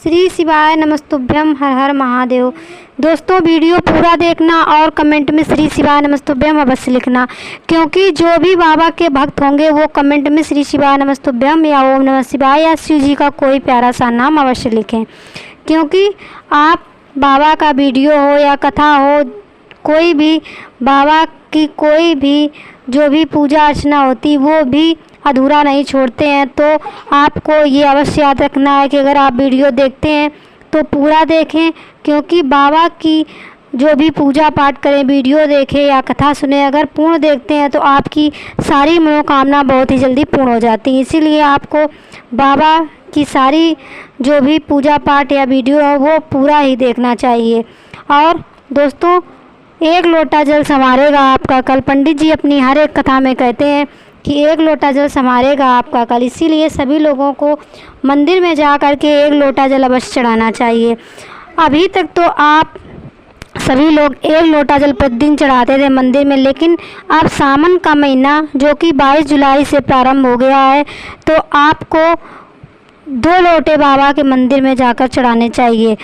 श्री शिवाय नमस्तुभ्यम, हर हर महादेव। दोस्तों वीडियो पूरा देखना और कमेंट में श्री शिवाय नमस्तुभ्यम अवश्य लिखना, क्योंकि जो भी बाबा के भक्त होंगे वो कमेंट में श्री शिवाय नमस्तुभ्यम या ओम नमः शिवाय या शिव जी का कोई प्यारा सा नाम अवश्य लिखें। क्योंकि आप बाबा का वीडियो हो या कथा हो, कोई भी बाबा की कोई भी जो भी पूजा अर्चना होती वो भी अधूरा नहीं छोड़ते हैं। तो आपको ये अवश्य याद रखना है कि अगर आप वीडियो देखते हैं तो पूरा देखें, क्योंकि बाबा की जो भी पूजा पाठ करें, वीडियो देखें या कथा सुने, अगर पूर्ण देखते हैं तो आपकी सारी मनोकामना बहुत ही जल्दी पूर्ण हो जाती है। इसीलिए आपको बाबा की सारी जो भी पूजा पाठ या वीडियो हो वो पूरा ही देखना चाहिए। और दोस्तों, एक लोटा जल संवारेगा आपका कल। पंडित जी अपनी हर एक कथा में कहते हैं कि एक लोटा जल संवारेगा आपका कल। इसीलिए सभी लोगों को मंदिर में जा कर के एक लोटा जल अवश्य चढ़ाना चाहिए। अभी तक तो आप सभी लोग एक लोटा जल प्रतिदिन चढ़ाते थे मंदिर में, लेकिन अब सावन का महीना जो कि 22 जुलाई से प्रारंभ हो गया है, तो आपको 2 लोटे बाबा के मंदिर में जाकर चढ़ाने चाहिए।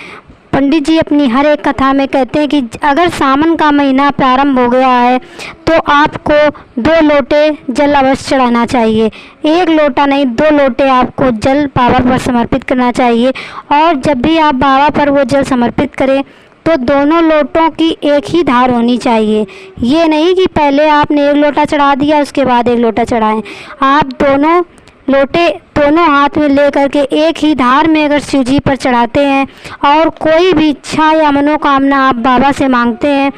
पंडित जी अपनी हर एक कथा में कहते हैं कि अगर सावन का महीना प्रारंभ हो गया है तो आपको 2 लोटे जल अवश्य चढ़ाना चाहिए। एक लोटा नहीं, 2 लोटे आपको जल बाबा पर समर्पित करना चाहिए। और जब भी आप बाबा पर वो जल समर्पित करें तो दोनों लोटों की एक ही धार होनी चाहिए। ये नहीं कि पहले आपने एक लोटा चढ़ा दिया उसके बाद एक लोटा चढ़ाएं। आप दोनों लोटे दोनों हाथ में ले करके एक ही धार में अगर शिव जी पर चढ़ाते हैं और कोई भी इच्छा या मनोकामना आप बाबा से मांगते हैं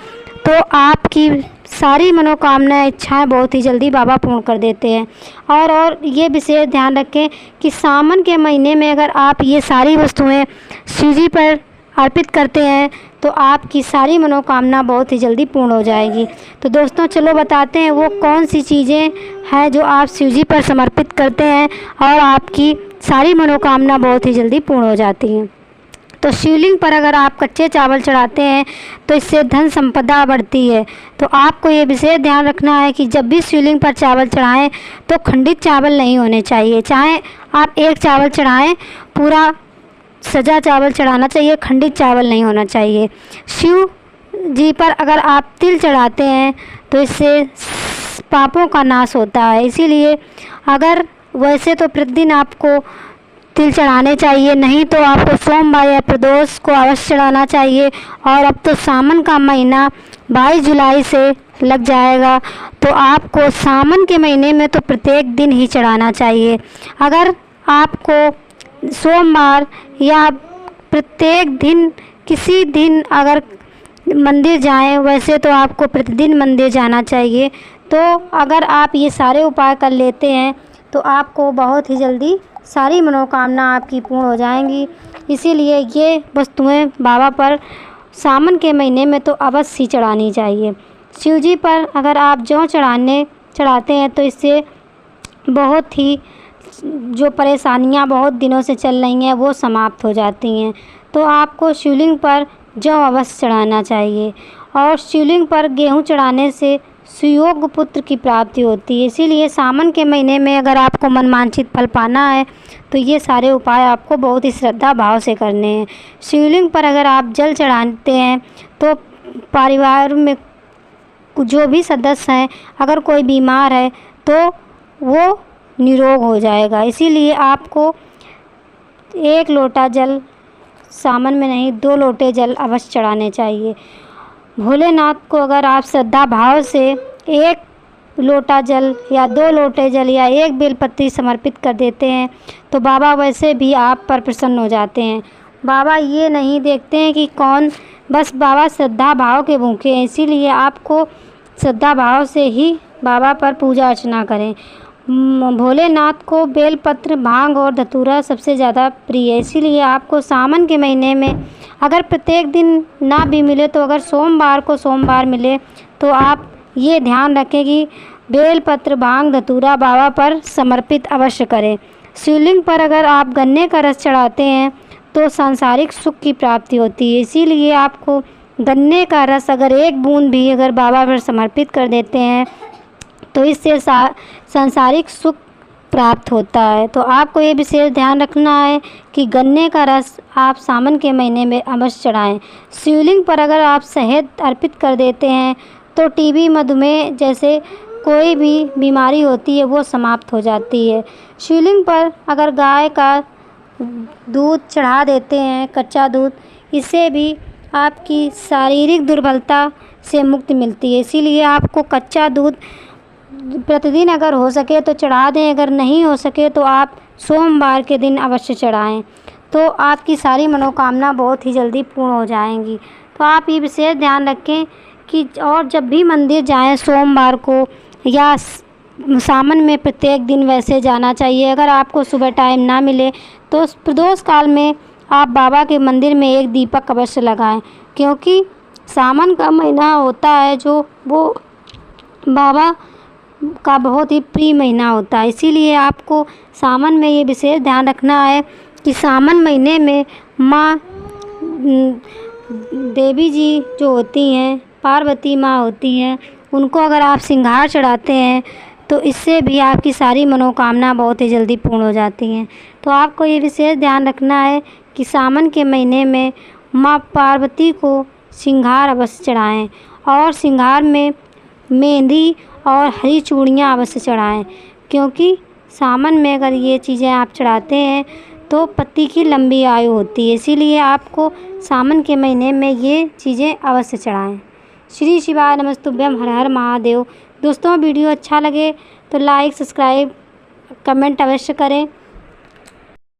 तो आपकी सारी मनोकामनाएं, इच्छाएं बहुत ही जल्दी बाबा पूर्ण कर देते हैं। और ये विशेष ध्यान रखें कि सावन के महीने में अगर आप ये सारी वस्तुएं शिव जी पर अर्पित करते हैं तो आपकी सारी मनोकामना बहुत ही जल्दी पूर्ण हो जाएगी। तो दोस्तों चलो बताते हैं वो कौन सी चीज़ें हैं जो आप शिव जी पर समर्पित करते हैं और आपकी सारी मनोकामना बहुत ही जल्दी पूर्ण हो जाती हैं। तो शिवलिंग पर अगर आप कच्चे चावल चढ़ाते हैं तो इससे धन संपदा बढ़ती है। तो आपको ये विशेष ध्यान रखना है कि जब भी शिवलिंग पर चावल चढ़ाएं तो खंडित चावल नहीं होने चाहिए। चाहे आप एक चावल चढ़ाएं, पूरा सजा चावल चढ़ाना चाहिए, खंडित चावल नहीं होना चाहिए। शिव जी पर अगर आप तिल चढ़ाते हैं तो इससे पापों का नाश होता है। इसीलिए अगर वैसे तो प्रतिदिन आपको तिल चढ़ाने चाहिए, नहीं तो आपको सोमवार या प्रदोष को अवश्य चढ़ाना चाहिए। और अब तो सावन का महीना 22 जुलाई से लग जाएगा, तो आपको सावन के महीने में तो प्रत्येक दिन ही चढ़ाना चाहिए। अगर आपको सोमवार या प्रत्येक दिन किसी दिन अगर मंदिर जाएं, वैसे तो आपको प्रतिदिन मंदिर जाना चाहिए। तो अगर आप ये सारे उपाय कर लेते हैं तो आपको बहुत ही जल्दी सारी मनोकामना आपकी पूर्ण हो जाएंगी। इसीलिए ये वस्तुएं बाबा पर सावन के महीने में तो अवश्य ही चढ़ानी चाहिए। शिव जी पर अगर आप जौ चढ़ाते हैं तो इससे बहुत ही जो परेशानियां बहुत दिनों से चल रही हैं वो समाप्त हो जाती हैं। तो आपको शिवलिंग पर जौ अवश्य चढ़ाना चाहिए। और शिवलिंग पर गेहूं चढ़ाने से सुयोग्य पुत्र की प्राप्ति होती है। इसीलिए सावन के महीने में अगर आपको मनवांछित फल पाना है तो ये सारे उपाय आपको बहुत ही श्रद्धा भाव से करने हैं। शिवलिंग पर अगर आप जल चढ़ाते हैं तो परिवार में जो भी सदस्य हैं, अगर कोई बीमार है तो वो निरोग हो जाएगा। इसीलिए आपको एक लोटा जल सावन में नहीं, 2 लोटे जल अवश्य चढ़ाने चाहिए। भोलेनाथ को अगर आप श्रद्धा भाव से 1 लोटा जल या 2 लोटे जल या 1 बेलपत्री समर्पित कर देते हैं तो बाबा वैसे भी आप पर प्रसन्न हो जाते हैं। बाबा ये नहीं देखते हैं कि कौन, बस बाबा श्रद्धा भाव के भूखे हैं। इसीलिए आपको श्रद्धा भाव से ही बाबा पर पूजा अर्चना करें। भोलेनाथ को बेलपत्र, भांग और धतूरा सबसे ज़्यादा प्रिय है। इसीलिए आपको सावन के महीने में अगर प्रत्येक दिन ना भी मिले तो अगर सोमवार को सोमवार मिले तो आप ये ध्यान रखें कि बेलपत्र, भांग, धतूरा बाबा पर समर्पित अवश्य करें। शिवलिंग पर अगर आप गन्ने का रस चढ़ाते हैं तो सांसारिक सुख की प्राप्ति होती है। इसीलिए आपको गन्ने का रस अगर 1 बूंद भी अगर बाबा पर समर्पित कर देते हैं तो इससे सांसारिक सुख प्राप्त होता है। तो आपको ये विशेष ध्यान रखना है कि गन्ने का रस आप सावन के महीने में अवश्य चढ़ाएं। शिवलिंग पर अगर आप शहद अर्पित कर देते हैं तो टीबी, मधुमेह जैसे कोई भी बीमारी होती है वो समाप्त हो जाती है। शिवलिंग पर अगर गाय का दूध चढ़ा देते हैं, कच्चा दूध, इससे भी आपकी शारीरिक दुर्बलता से मुक्ति मिलती है। इसीलिए आपको कच्चा दूध प्रतिदिन अगर हो सके तो चढ़ा दें, अगर नहीं हो सके तो आप सोमवार के दिन अवश्य चढ़ाएं, तो आपकी सारी मनोकामना बहुत ही जल्दी पूर्ण हो जाएंगी। तो आप ये विशेष ध्यान रखें कि और जब भी मंदिर जाएं सोमवार को या सावन में प्रत्येक दिन वैसे जाना चाहिए। अगर आपको सुबह टाइम ना मिले तो प्रदोष काल में आप बाबा के मंदिर में एक दीपक अवश्य लगाएं, क्योंकि सावन का महीना होता है जो वो बाबा का बहुत ही प्रिय महीना होता है। इसीलिए आपको सावन में ये विशेष ध्यान रखना है कि सावन महीने में माँ देवी जी जो होती हैं, पार्वती माँ होती हैं, उनको अगर आप श्रृंगार चढ़ाते हैं तो इससे भी आपकी सारी मनोकामना बहुत ही जल्दी पूर्ण हो जाती हैं। तो आपको ये विशेष ध्यान रखना है कि सावन के महीने में माँ पार्वती को श्रृंगार अवश्य चढ़ाएँ और श्रृंगार में मेहंदी और हरी चूड़ियाँ अवश्य चढ़ाएँ, क्योंकि सावन में अगर ये चीज़ें आप चढ़ाते हैं तो पति की लंबी आयु होती है। इसीलिए आपको सावन के महीने में ये चीज़ें अवश्य चढ़ाएँ। श्री शिवाय नमस्तुभ्यम, हर हर महादेव। दोस्तों वीडियो अच्छा लगे तो लाइक, सब्सक्राइब, कमेंट अवश्य करें।